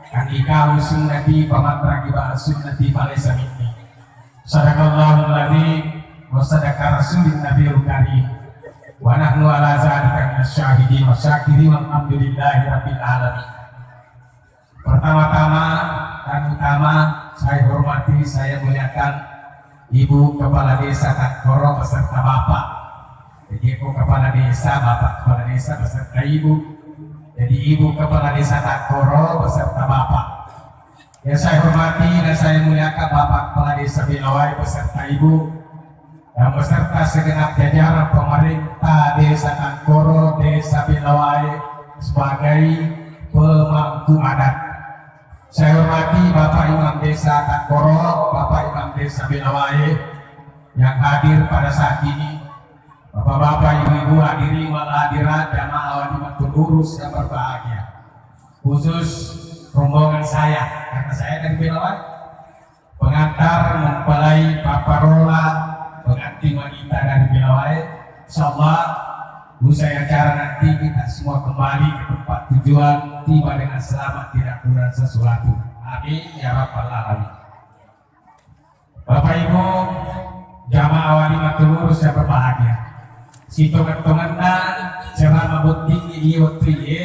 kang ikaw sunnati faman ragiba sunnati falaysa minni. Sadaqallahul ladzi wa sadaqa rasulun nabiyul karim wa nahnu ala dzalika minasyahidin wa syakirin walhamdulillahi rabbil alamin. Pertama-tama dan utama saya hormati, saya muliakan Ibu Kepala Desa Takoro beserta Bapak. Jadi Ibu Kepala Desa, Bapak Kepala Desa beserta Ibu. Jadi Ibu Kepala Desa Takoro beserta Bapak. Yang saya hormati dan saya muliakan Bapak Kepala Desa Bilawai beserta Ibu dan beserta segenap jajaran pemerintah Desa Takoro, Desa Bilawai sebagai pemangku adat. Saya hormati Bapak Imam Desa Takoro, Bapak Imam Desa Bilawai yang hadir pada saat ini, Bapak-bapak, ibu-ibu, hadirin wal hadirat, jamaah walimatul urus yang berbahagia. Khusus rombongan saya, karena saya dari Bilawai, pengantar mempelai Paparola, pengantin wanita dari Bilawai. Insyaallah usai acara nanti kita semua kembali ke tempat tujuan, tiba dengan selamat, tidak kurang sesuatu. Amin ya rabbal alamin. Bapak Ibu, jamaah walimatul urus yang berbahagia. Sitongan-tonganna ceramah buting iotri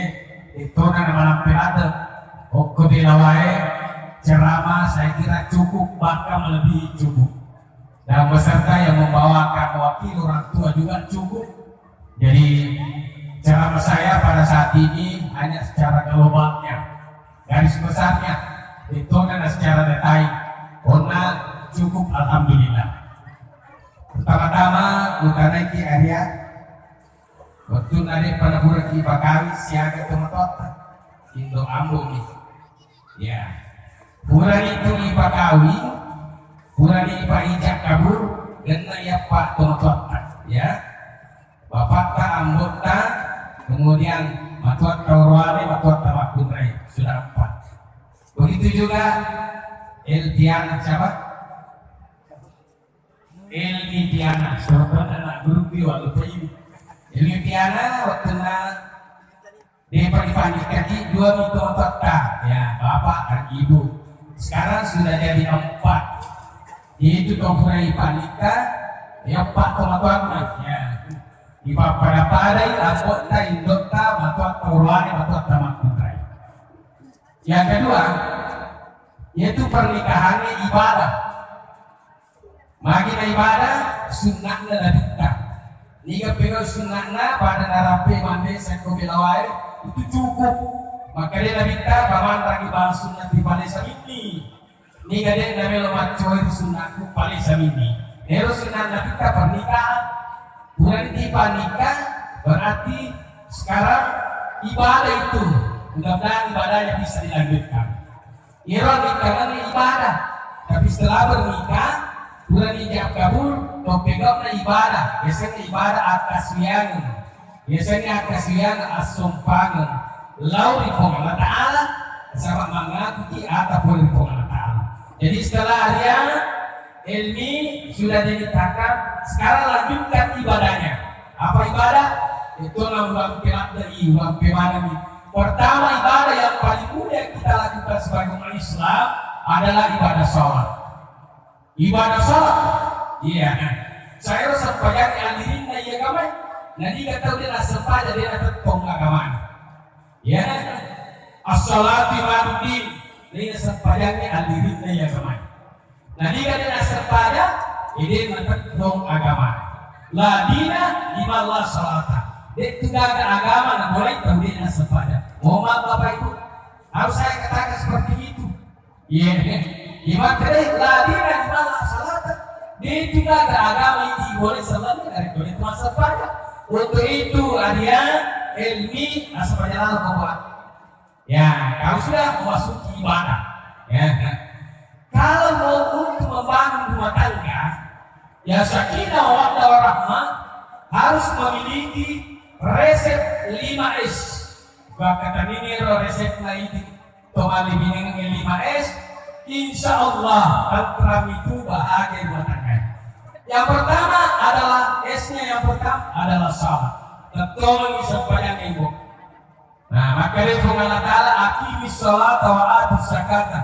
itu nama lampe ada. Oko Bilawai ceramah saya kira cukup, bahkan melebihi cukup. Dan beserta yang membawakan wakil orang tua juga cukup. Jadi ceramah saya pada saat ini hanya secara globalnya, garis besarnya itu dan secara detail karena cukup, alhamdulillah. Pertama-tama bukan iki area waktu nade pada buraki bakawi siaga tematota indo ambo nih ya burani itu ipakawi burani ipaijak kabur dan ya pak tematota ya bapak ta ambota kemudian matuat kawarwale matuat tamakundrai sudah 4. Begitu juga Eltiana siapa? Eltiana seorang anak guru biwal itu Eltiana waktu na dia pagi-pagi 2 minggu otak ya bapak dan ibu sekarang sudah jadi 4 yaitu kompurai panika ya 4 teman-teman ya ipa pada padai anggota indokta matuat taurwani matuat tamakundrai. Yang kedua yaitu pernikahannya ibadah. Magina ibadah sunnahnya dadita. Niga pegang sunnahnya pada narape mande seko Bilawai itu cukup. Maka dia dadita kaman lagi bahas sunnah di palesa ini. Niga dia namanya lemat coy sunnahku palesa ini. Nero sunnah dadita pernikahan. Bukan tiba nikah berarti sekarang ibadah itu mudah-mudahan ibadahnya bisa dilanjutkan. Iron nikah ini ibadah, tapi setelah bernikah bulan ijab kabul, topegapna ibadah. Biasanya ibadah akaswiangan, biasanya akaswiangan asumpangan. Lauri Allah Taala sama mengaku ataupun Allah Taala. Jadi setelah dia ilmi sudah dinikahkan, sekarang lanjutkan ibadahnya. Apa ibadah? Itu nambah kelak dari uang pemana nih. Pertama ibadah yang paling mudah kita lakukan sebagai umat Islam adalah ibadah sholat. Ibadah sholat, iya. Saya rasa payah alirin na iya kamay. Nanti kata dia nak sempat jadi nak tonggak kaman. Ya, as-salatu imaduddin. Ini sempayangnya alirin na iya kamay. Nanti kata dia nak sempat ini nak tong agama. La dina imallah salata. Dia tidak ada agama nak boleh tahu dia nak sempat. Mohon Bapak Ibu, harus saya katakan seperti itu. Iya, iman tereh ladina di mana salat. Dia juga ada agama ini boleh salat dari boleh termasuk pada. Untuk itu dia ilmi asal perjalanan bahwa ya kalau sudah memasuki ibadah, ya. Kalau mau untuk membangun rumah tangga, ya sakinah warahmah harus memiliki resep 5S. Bahkan ini resepnya itu tomali bineng 5S. Insya Allah tentram itu bahagia rumah tangga. Yang pertama adalah S-nya yang pertama adalah salat. Betul sepanjang ibu. Nah, maka dia Allah Ta'ala aqimis sholata wa atuz zakata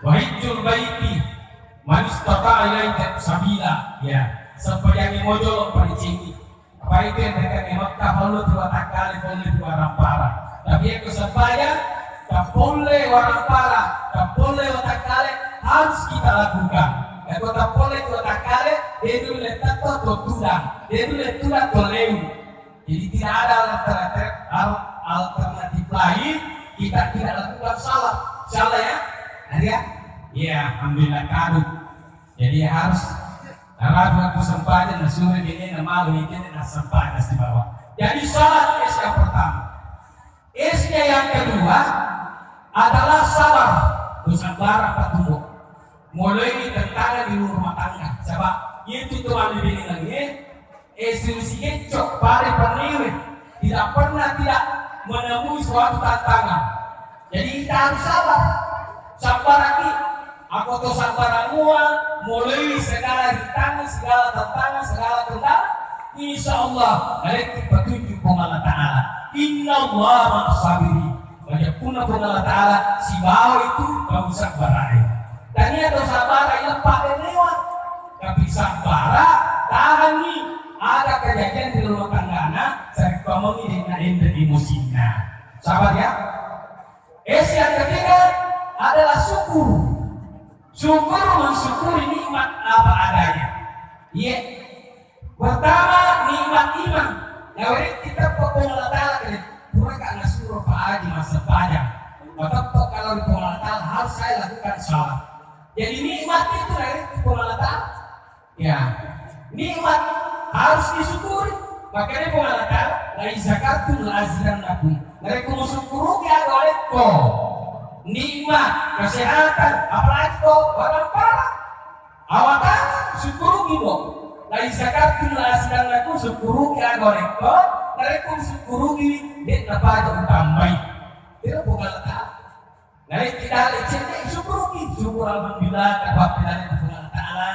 wa hijjul baiti man istata'a ilaika sabila. Ya, sampai yang mojo pada cinggi. Apa itu yang mereka di Makkah perlu dua kali boleh dua rampara. Tapi yang kesempatan tak boleh orang para, tak boleh otak kali harus kita lakukan. Kalau tak boleh otak kali, dia dulu letak atau tudang, dia dulu letak atau leu. Jadi tidak ada alternatif lain, kita tidak lakukan salah ya, ada ya? Ya, alhamdulillah kadut. Jadi harus harus kesempatan nasuh ini nama lu ini kesempatan di bawah. Jadi salat es yang pertama. Esnya yang kedua adalah sabar, bersabar apa tunggu. Mulai tentang di rumah tangga. Sebab itu tuan lebih lagi. Esensinya cok pare peniwe tidak pernah tidak menemui suatu tantangan. Jadi kita harus sabar lagi. Aku tuh sabar semua, mulai segala rintangan, segala tantangan, segala kendala. Insya Allah dari petunjuk Allah Ta'ala. Inna Allah ma'asabiri. Banyak pun Allah Ta'ala si bawah itu kau sabar. Dan ini ada sabar yang lepas lewat. Tapi sabar tahan nih. Ada kejadian di rumah tanggana, saya ngomongin dengan emosinya. Sabar ya. Yang ketiga adalah syukur. Syukur mensyukuri nikmat apa adanya. Iya. Pertama nikmat iman. Yang kita Allah Ta'ala kan, mereka nggak suruh Pak Haji masa panjang. Tetap kalau di Allah Ta'ala harus saya lakukan salat. Jadi nikmat itu dari Allah Ta'ala. Ya, nikmat harus disyukuri. Makanya Allah Ta'ala la zakatul azidannakum. Mereka mensyukuri ya oleh kau. Nikmat, kesehatan, apalagi kau barang parah. Awatan syukuri gitu. La zakatul azidannakum syukuri ya oleh kau. Mereka mensyukuri dia dapat tambah. Dia bukan Allah. Dari kita lecehnya syukur alhamdulillah dapat dari Allah Ta'ala.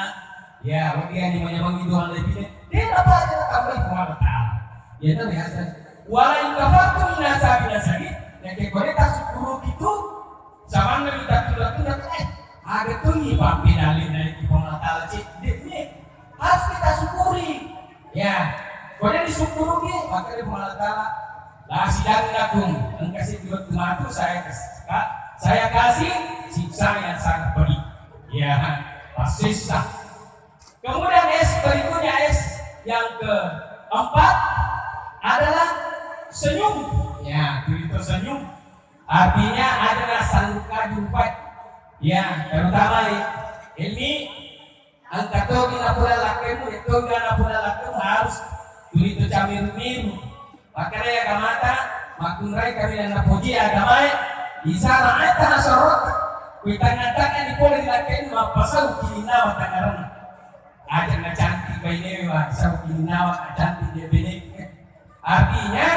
Ya, kemudian yang menyebut Tuhan lebih dia dapat tambah Allah Ta'ala. Ya itu biasa. Walau kafartum min azabil sakit, yang kita syukur itu sama dengan kita tunda ada tuh nih papi dalil dari Allah Ta'ala cik ini harus kita syukuri. Ya, kemudian disyukuri maka dari Allah Ta'ala lah sidang lakum kasih dua tematu saya kasih siksa yang sangat pedih. Ya, pasti sah. Kemudian berikutnya yang keempat adalah senyum. Ya, itu senyum. Artinya adalah sangka jumpa. Ya, terutama ini angkatnya kita pula lakukan itu karena pula lakukan harus itu camir miru. Makanya ya kamata makunrai kami dan puji agama bisa rakyat tanah sorot. Kita ngatakan di pola dilakukan mapasau kina watangaran. Aja nggak cantik bayi wah, sau kina wah cantik dia benek. Artinya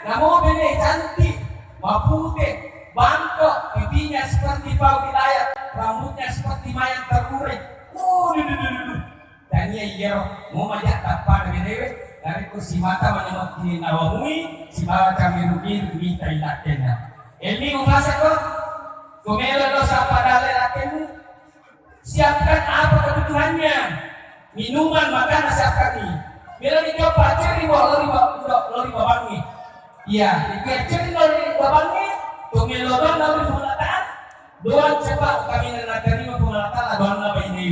nggak mau benek cantik, mau putih, bangkok, pipinya seperti bau wilayah, rambutnya seperti mayang terurai. Dan iya mau majak tanpa benek. Dari kursi mata menyebut kini nawamui, si bawa kami rugi minta ilaknya. Ini umasa kok, kumelo dosa pada lelakemu. Siapkan apa kebutuhannya, minuman, makanan siapkan nih. Bila dicoba ceri lori babangi. Iya, ceri lori babangi. Kumelo don lori pemelataan. Doan coba kami terima pemelataan doan nabi ini.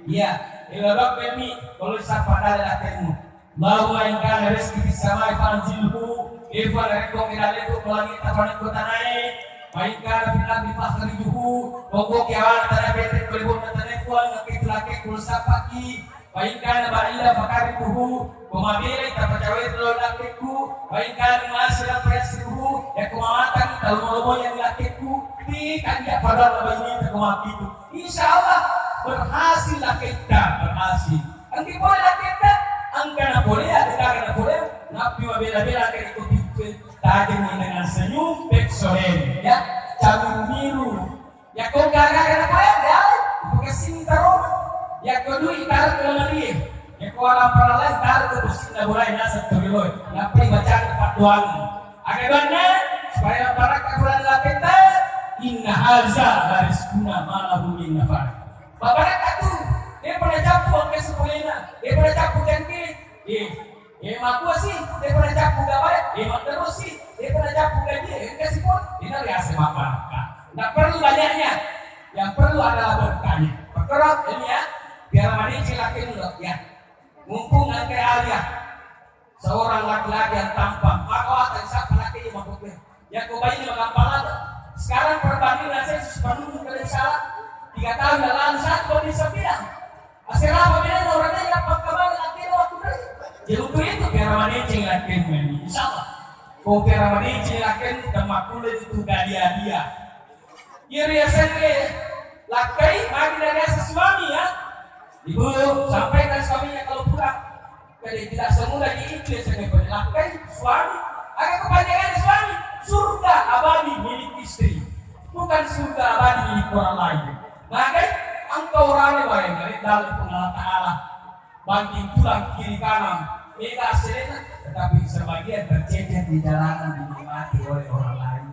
Iya, ilodok kami kalau siapa pada lelakemu. Bahwa yang kan rezeki di sama ifanzilhu ifan rekong iraletu pelangi tapanik kota naik baik kan bilang di fakri juhu pokok kiawan tanah betek kelibut tanah kuang ngakit laki kulsa pagi baik kan baila fakari juhu kumabili tapacawet lo lakiku baik kan masilang presiduhu ya kumamatan talumulomo yang lakiku di kan dia pada nama ini terkumakitu insyaallah berhasil kita berhasil nanti boleh kita angkana boleh ada karena boleh nabi wabila-bila akan ikut tajam dengan senyum beksoren ya campur biru ya kau gara-gara apa ya pakai sintaro ya kedua ikar kelemari ya kau orang para lain taruh ke bersih boleh nasab terlalu nabi baca tempat doang agak benar supaya barakah bulan lapeta inna haza larizquna ma lahu min nafad. Barakah tu dia pernah capu ke sepulena, dia pernah capu jangki, maku sih, dia pernah capu gawai, mak terus sih, dia pernah capu gaji, kasih pun, ini riasa barakah. Tak perlu banyaknya, yang perlu adalah berkahnya. Perkerok ini ya, biar mani cilakin dulu ya. Mumpung angkai alia, seorang laki-laki yang tampan, maka akan siapa laki yang mampu yang kau bayi gampang lagi. Sekarang perbandingan saya sepenuhnya kalian salah. 3 tahun yang lalu satu bisa bilang, asal apa bilang orangnya yang pangkalan laki waktu itu. Jadi untuk itu biar mani cilakin ini, insyaallah. Kau biar mani cilakin demak kulit itu dia. Iri asal lakai bagi dari asal suami ya. Ibu sampaikan suaminya kalau pulang. Jadi tidak semua lagi itu yang saya lakai suami. Agak kepanjangan suami. Surga abadi milik istri. Bukan surga abadi milik orang lain. Maka engkau rame baik dari dalam pengalat Allah. Banting tulang kiri kanan. Mega selena. Tetapi sebagian tercecer di jalanan dinikmati oleh orang lain.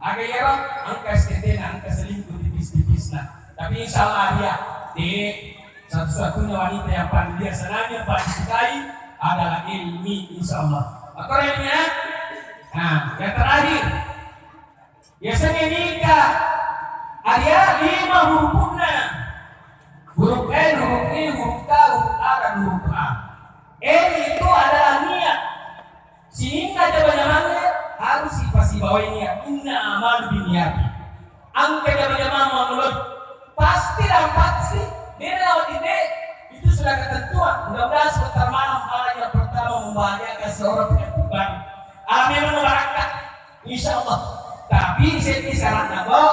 Agak ya angka setena, angka selingkuh tipis-tipis lah. Tapi insya Allah dia di satu-satunya wanita yang paling dia senang, yang paling sukai adalah ilmi insya Allah. Akhirnya, nah yang terakhir, biasanya nikah ada 5 hurufnya. Huruf N, huruf I, huruf K, huruf A, dan huruf A. N itu adalah niat. Sehingga jawabannya harus pasti bawa niat. Inna amal biniyati. Angka jawabannya mulut. Pasti dia lewat ide itu sudah ketentuan. Mudah-mudahan sebentar malam hal yang pertama membahagiakan seorang penyembuhan. Amin menebarkan, insya Allah. Tapi saya sekarang nabo,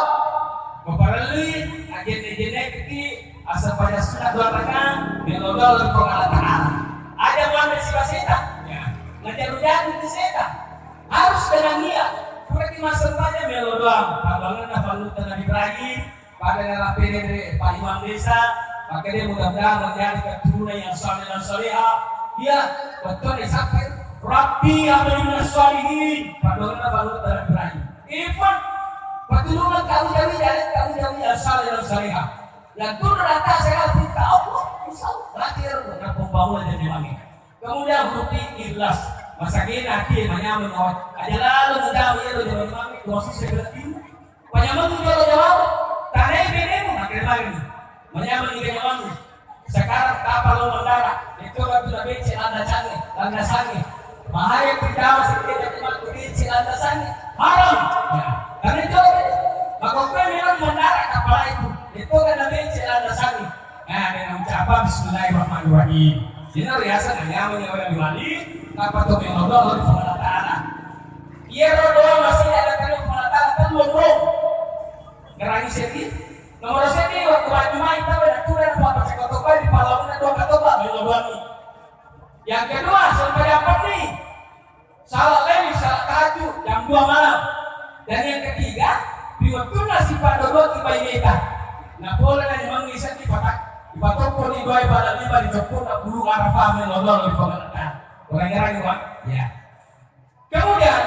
memperoleh agen-agennya kiki asal pada sunat 2 rakaat melodol untuk Allah Taala. Ada mana si baseta? Ya, ngajar-ngajar di seta. Harus dengan niat. Berarti masa saja melodol. Abangan panutan Nabi Ibrahim. Pada dalam PDD Pak Imam Desa, maka dia mudah-mudahan menjadi keturunan yang saleh dan salehah. Dia betul disampaikan Rabbi amalina sholihin. Pada dalam Nabi Ibrahim. Ivan pertolongan kami yang saleh dan salehah. Yang itu neraka saya perintah Allah. Insyaallah terakhir dengan pembangunan jadi langit. Kemudian bukti ikhlas. Masa kena dia menyamun awak. Ada lalu mudah menjadi jadi langit. Dosis sebelah penyamun jawab. Tanah ini makin lagi menyaman ikan wangi. Sekarang kapal lo mendarat itu waktu nabi cilanda sangi. Bahaya tidak sedikit cuma kunci cilanda sangi haram. Ya. Karena itu maka kau memang mendarat kapal itu kan nabi cilanda sangi. Nah dengan ucapan Bismillahirrahmanirrahim. Ini riasa menyaman yang diwali kapal tu mengodol oleh Allah Taala. Ia rodo masih ada kalau Allah Taala kan lorong. Gerangi seti, nomor seti waktu baju main tahu ada turun buat baca kotoba di palaunya 2 kotoba belum. Yang kedua sampai dapat nih salah lagi salah tahajud jam 2 malam. Dan yang ketiga biwatuna si padodo tiba ini. Nah boleh nih mengisah di patoko di dua pada 5 di Jepun tak bulu Arafah melodol di pemerintah. Orang-orang itu ya. Kemudian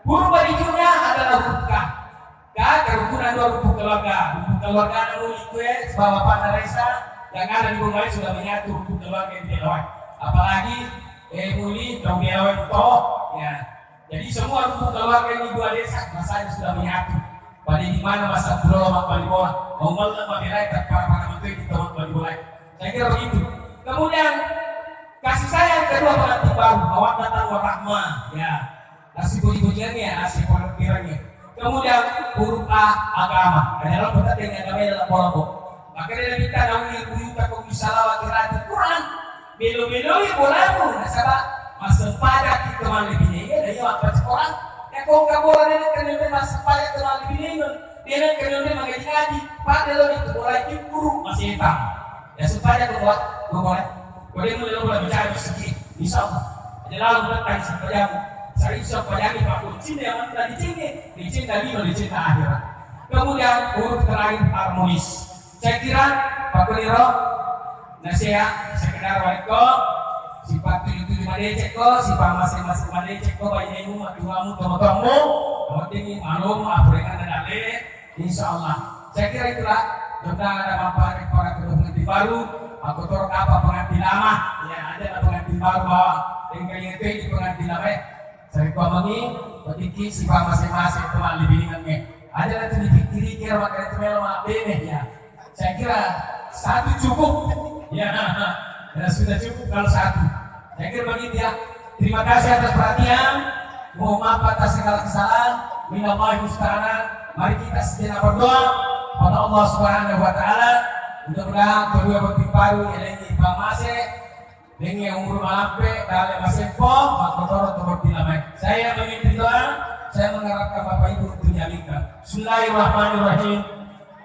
huruf bajunya adalah huruf K. Kerukunan 2 huruf keluarga. Huruf keluarga anu itu sebab Bapak Naresa yang ada di rumah sudah menyatu huruf keluarga yang dilewat. Apalagi muli dong dilewat itu ya. Jadi semua huruf keluarga ini 2 desa masanya sudah menyatu. Pada di mana masa pulau mak bali bola. Mau malam mabirai tak para menteri di tempat bali bola. Saya kira begitu. Kemudian kasih sayang kedua pengantin baru, mawaddah warahmah ya. Kasih puji-pujiannya, kasih pengertiannya. Kemudian huruf A agama. Adalah betul dengan agama dalam kelompok. Maka dia minta naungi buyuta kau misalawat kirati Quran. Belo-beloi bolamu nasabah masa pada kita malibini ya dari apa orang. Ya kau kabolan ini kenapa masa pada kita malibini dia nak kenapa mengaji pada lo itu mulai guru masih hitam. Ya supaya kau buat kau dia mulai bicara sedikit. Insyaallah. Jadi lalu datang supaya saya bisa bayangin Pak Kucing yang mana di cinta lima di cinta akhirat. Kemudian huruf terakhir harmonis. Saya kira Pak Kuliro nasihat sekedar waiko sifat 7 madecek ko si masing-masing madecek ko bayi mu matuamu tomo-tomo penting malum aprengan dan ale insyaallah. Saya kira itulah sudah ada manfaat para pengantin baru aku torok apa pengantin lama ya ada pengantin baru bahwa dengan itu di pengantin lama saya kuamangi penting si masing-masing teman lebih dengannya ada nanti dipikir-pikir maka itu memang benih ya. Saya kira satu cukup ya, ya sudah cukup kalau satu. Saya kira begitu ya. Terima kasih atas perhatian. Mohon maaf atas segala kesalahan. Minallahi musta'an. Mari kita sejenak berdoa pada Allah Subhanahu wa taala. Mudah-mudahan kedua bukti baru yang ini pamase dengan umur malampe dalam masempo makotoro bukti lamai. Saya meminta doa. Saya mengharapkan Bapak Ibu untuk menyampaikan. Bismillahirrahmanirrahim.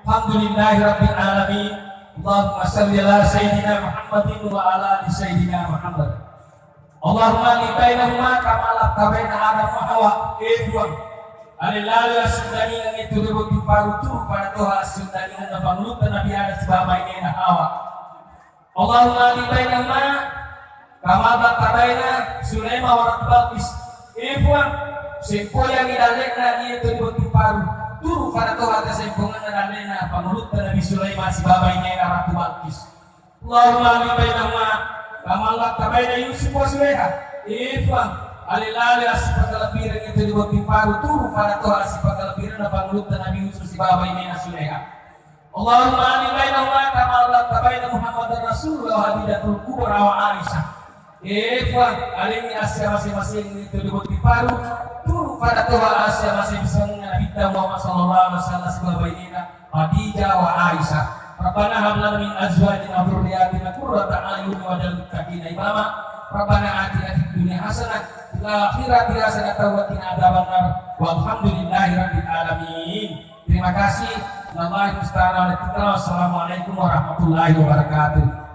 Alhamdulillahirabbil alamin. Allahumma shalli ala sayyidina Muhammadin wa ala ali sayyidina Muhammad. Allahumma li bainahuma kama la baina Adam wa Hawa. Kedua. Alilal asundani yang itu dibukti baru tu pada Tuhan asundani yang bangun Nabi Adam sebab ini Hawa. Allahumma li bainahuma kama la baina Sulaiman wa Balqis. Kedua. Sempo yang idalena itu dibukti baru turu pada Tuhan kesempungan dan alena penulut Nabi Sulaiman si baba ini Ratu Balqis. Allahumma li bainahuma kama la baina Yusuf wa Sulaiman. Ifan alilali asifat lebiran itu dibukti baru turu pada Tuhan asifat lebiran dan penulut Nabi Yusuf si baba ini Sulaiman. Allahumma li bainahuma kama la baina Muhammad Rasulullah hadidatul kubra wa Aisyah. Ifan alini asya masing-masing itu dibukti baru turu pada Tuhan asya masing-masing Nabi Muhammad sallallahu alaihi wasallam sebagai bainina Khadijah wa Aisyah. Rabbana hab lana min azwajina wa dhurriyyatina qurrata a'yun waj'alna lil muttaqina imama. Rabbana atina fid dunya hasanah wa fil akhirati hasanah wa qina adzabannar. Walhamdulillahirabbil alamin. Terima kasih. Wassalamualaikum warahmatullahi wabarakatuh.